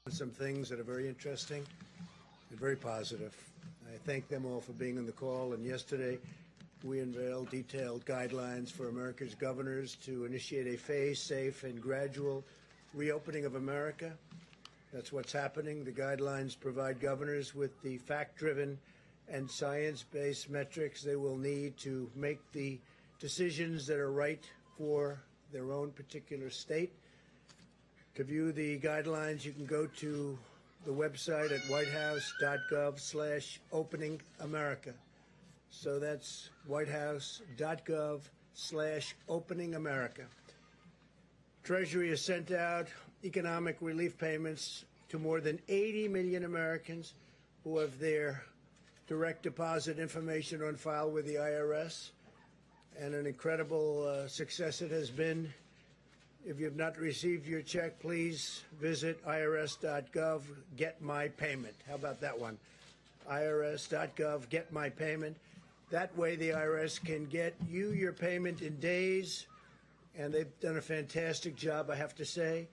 Some things that are very interesting and very positive. I thank them all for being on the call. And yesterday, we unveiled detailed guidelines for America's governors to initiate a phased, safe, and gradual reopening of America. That's what's happening. The guidelines provide governors with the fact-driven and science-based metrics they will need to make the decisions that are right for their own particular state. To view the guidelines, you can go to the website at whitehouse.gov/openingamerica. So that's whitehouse.gov/openingamerica. Treasury has sent out economic relief payments to more than 80 million Americans who have their direct deposit information on file with the IRS, and an incredible success it has been. If you have not received your check, please visit irs.gov, get my payment. How about that one? irs.gov, get my payment. That way the IRS can get you your payment in days, and they've done a fantastic job, I have to say,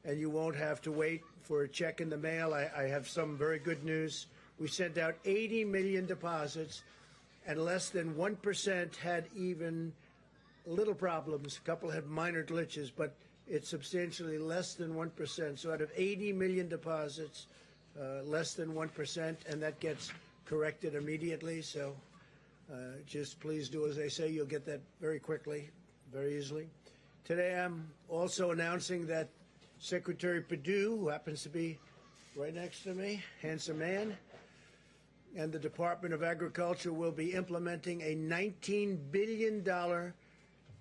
and you won't have to wait for a check in the mail. I have some very good news. We sent out 80 million deposits, and less than 1% had even little problems. A couple had minor glitches, but it's substantially less than 1%. So out of 80 million deposits, less than 1%, and that gets corrected immediately. So just please do as I say. You'll get that very quickly, very easily. Today I'm also announcing that Secretary Perdue, who happens to be right next to me, handsome man, and the Department of Agriculture will be implementing a $19 billion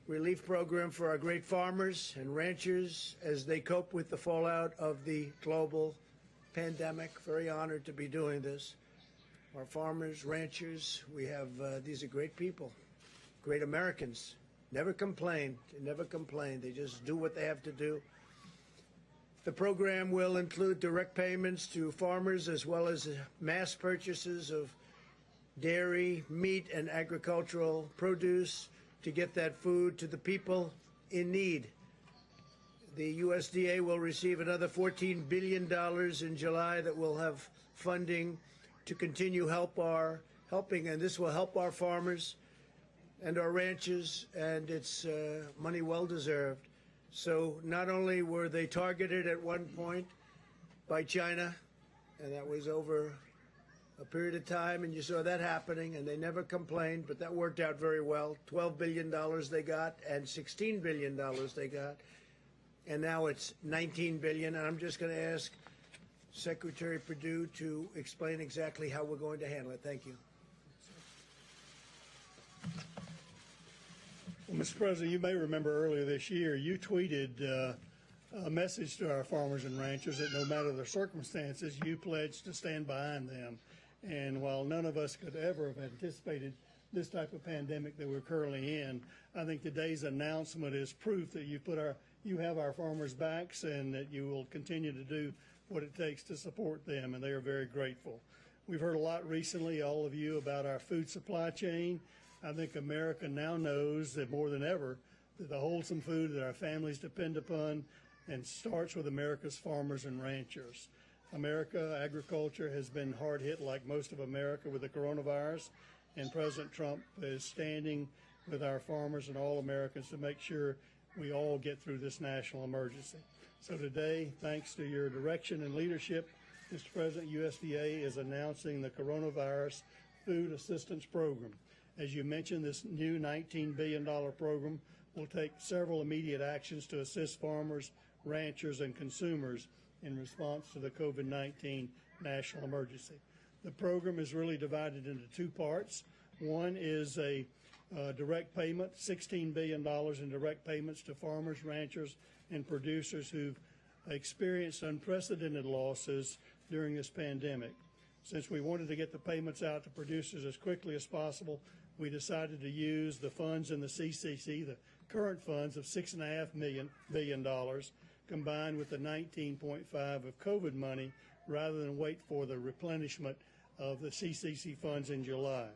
relief program for our great farmers and ranchers as they cope with the fallout of the global pandemic. Very honored to be doing this. Our farmers, ranchers, we have, these are great people, great Americans. Never complain. They never complain. They just do what they have to do. The program will include direct payments to farmers as well as mass purchases of dairy, meat, and agricultural produce to get that food to the people in need. The USDA will receive another $14 billion in July that will have funding to continue helping, and this will help our farmers and our ranchers, and it's money well deserved. So not only were they targeted at one point by China, and that was over a period of time, and you saw that happening, and they never complained, but that worked out very well. $12 billion they got, and $16 billion they got, and now it's $19 billion. And I'm just going to ask Secretary Perdue to explain exactly how we're going to handle it. Thank you. Well, Mr. President, you may remember earlier this year you tweeted a message to our farmers and ranchers that no matter the circumstances, you pledged to stand behind them. And while none of us could ever have anticipated this type of pandemic that we're currently in, I think today's announcement is proof that you have our farmers' backs and that you will continue to do what it takes to support them, and they are very grateful. We've heard a lot recently, all of you, about our food supply chain. I think America now knows that more than ever that the wholesome food that our families depend upon and starts with America's farmers and ranchers. America, agriculture has been hard hit like most of America with the coronavirus, and President Trump is standing with our farmers and all Americans to make sure we all get through this national emergency. So today, thanks to your direction and leadership, Mr. President, USDA is announcing the Coronavirus Food Assistance Program. As you mentioned, this new $19 billion program will take several immediate actions to assist farmers, ranchers, and consumers in response to the COVID-19 national emergency. The program is really divided into two parts. One is a direct payment, $16 billion in direct payments to farmers, ranchers, and producers who've experienced unprecedented losses during this pandemic. Since we wanted to get the payments out to producers as quickly as possible, we decided to use the funds in the CCC, the current funds of $6.5 billion, combined with the 19.5 of COVID money, rather than wait for the replenishment of the CCC funds in July.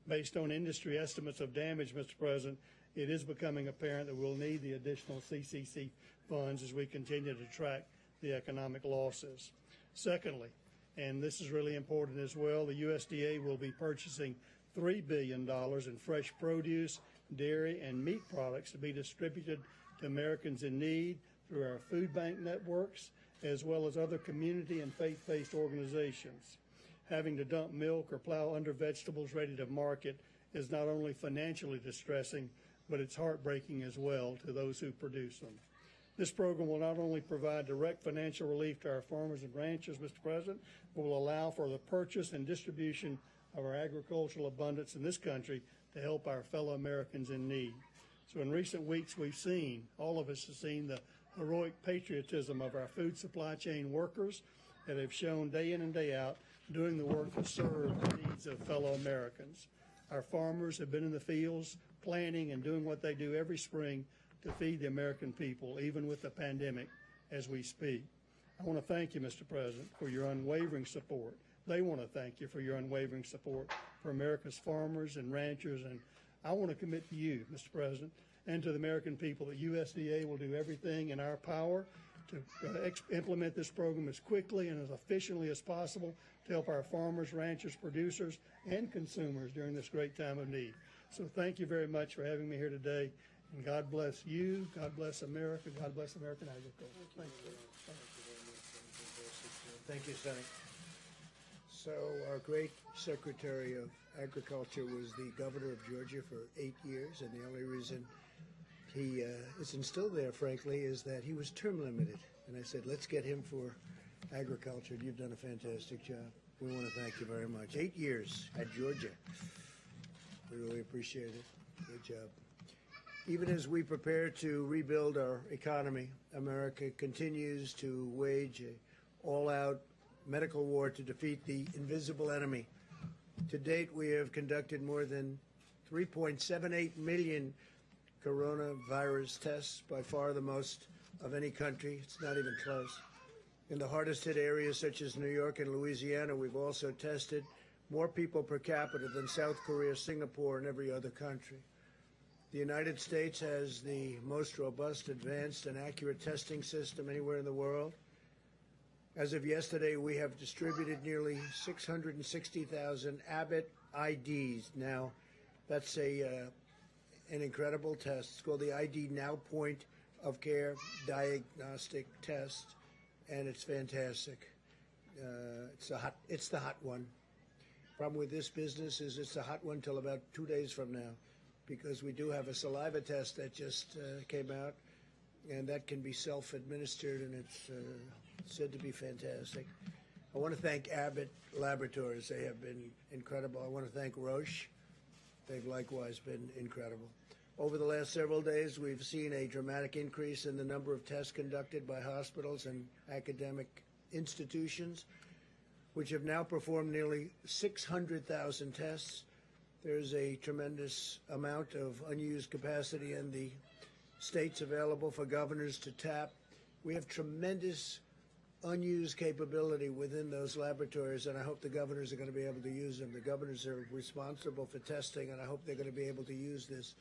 Based on industry estimates of damage, Mr. President, it is becoming apparent that we'll need the additional CCC funds as we continue to track the economic losses. Secondly, and this is really important as well, the USDA will be purchasing $3 billion in fresh produce, dairy, and meat products to be distributed to Americans in need through our food bank networks, as well as other community and faith-based organizations. Having to dump milk or plow under vegetables ready to market is not only financially distressing, but it's heartbreaking as well to those who produce them. This program will not only provide direct financial relief to our farmers and ranchers, Mr. President, but will allow for the purchase and distribution of our agricultural abundance in this country to help our fellow Americans in need. So in recent weeks, we've seen, all of us have seen the heroic patriotism of our food supply chain workers that have shown day in and day out doing the work to serve the needs of fellow Americans. Our farmers have been in the fields planting and doing what they do every spring to feed the American people, even with the pandemic as we speak. I want to thank you, Mr. President, for your unwavering support. They want to thank you for your unwavering support for America's farmers and ranchers, and I want to commit to you, Mr. President, and to the American people that USDA will do everything in our power to implement this program as quickly and as efficiently as possible to help our farmers, ranchers, producers, and consumers during this great time of need. So thank you very much for having me here today, and God bless you, God bless America, God bless American agriculture. Thank you. Thank you, Sonny. So our great Secretary of Agriculture was the governor of Georgia for 8 years, and the only reason he isn't still there, frankly, is that he was term limited. And I said, let's get him for agriculture. You've done a fantastic job. We want to thank you very much. 8 years at Georgia. We really appreciate it. Good job. Even as we prepare to rebuild our economy, America continues to wage an all-out medical war to defeat the invisible enemy. To date, we have conducted more than 3.78 million coronavirus tests, by far the most of any country. It's not even close. In the hardest hit areas such as New York and Louisiana, we've also tested more people per capita than South Korea, Singapore, and every other country. The United States has the most robust, advanced, and accurate testing system anywhere in the world. As of yesterday, we have distributed nearly 660,000 Abbott IDs. Now, that's an incredible test. It's called the ID Now Point of Care Diagnostic Test, and it's fantastic. It's the hot one. Problem with this business is it's a hot one till about 2 days from now, because we do have a saliva test that just came out, and that can be self-administered, and it's said to be fantastic. I want to thank Abbott Laboratories. They have been incredible. I want to thank Roche. They've likewise been incredible. Over the last several days, we've seen a dramatic increase in the number of tests conducted by hospitals and academic institutions, which have now performed nearly 600,000 tests. There's a tremendous amount of unused capacity in the states available for governors to tap. We have tremendous unused capability within those laboratories, and I hope the governors are going to be able to use them. The governors are responsible for testing, and I hope they're going to be able to use this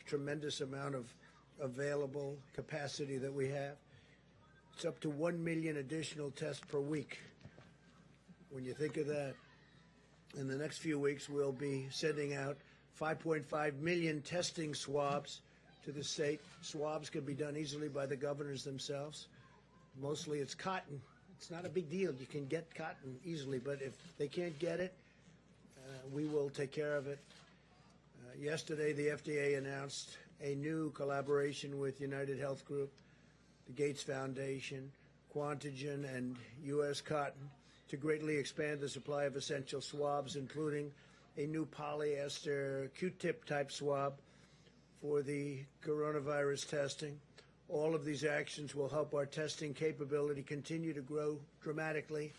tremendous amount of available capacity that we have. It's up to 1 million additional tests per week. When you think of that, in the next few weeks, we'll be sending out 5.5 million testing swabs to the state. Swabs can be done easily by the governors themselves. Mostly it's cotton. It's not a big deal. You can get cotton easily, but if they can't get it, we will take care of it. Yesterday, the FDA announced a new collaboration with United Health Group, the Gates Foundation, Quantigen, and U.S. Cotton to greatly expand the supply of essential swabs, including a new polyester Q-tip type swab for the coronavirus testing. All of these actions will help our testing capability continue to grow dramatically.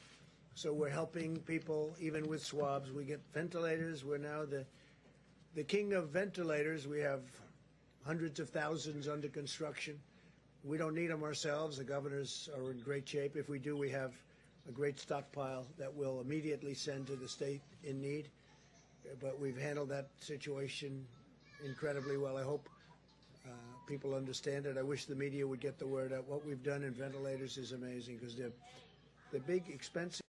So we're helping people even with swabs. We get ventilators. We're now the king of ventilators. We have hundreds of thousands under construction. We don't need them ourselves. The governors are in great shape. If we do, we have a great stockpile that we'll immediately send to the state in need. But we've handled that situation incredibly well. I hope people understand it. I wish the media would get the word out. What we've done in ventilators is amazing because they're big, expensive.